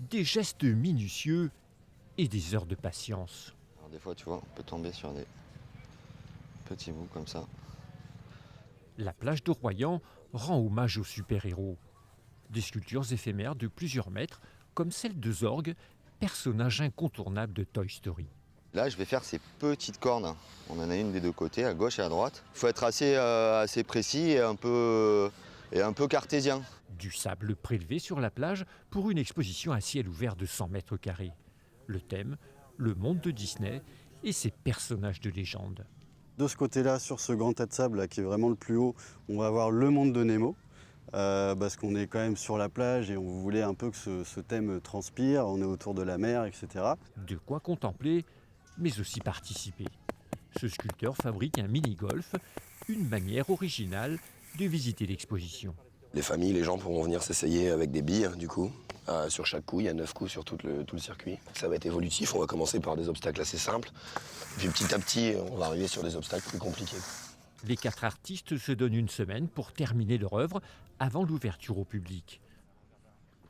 des gestes minutieux et des heures de patience. Alors des fois, tu vois, on peut tomber sur des petits bouts comme ça. La plage de Royan rend hommage aux super-héros. Des sculptures éphémères de plusieurs mètres, comme celle de Zorg, personnage incontournable de Toy Story. Là, je vais faire ces petites cornes. On en a une des deux côtés, à gauche et à droite. Il faut être assez précis et un peu cartésien. Du sable prélevé sur la plage pour une exposition à ciel ouvert de 100 mètres carrés. Le thème, le monde de Disney et ses personnages de légende. De ce côté-là, sur ce grand tas de sable là, qui est vraiment le plus haut, on va avoir le monde de Nemo. Parce qu'on est quand même sur la plage et on voulait un peu que ce thème transpire, on est autour de la mer, etc. De quoi contempler, mais aussi participer. Ce sculpteur fabrique un mini-golf, une manière originale de visiter l'exposition. Les familles, les gens pourront venir s'essayer avec des billes, du coup. Sur chaque coup, il y a 9 coups sur tout le circuit. Ça va être évolutif, on va commencer par des obstacles assez simples. Puis petit à petit, on va arriver sur des obstacles plus compliqués. Les 4 artistes se donnent une semaine pour terminer leur œuvre avant l'ouverture au public.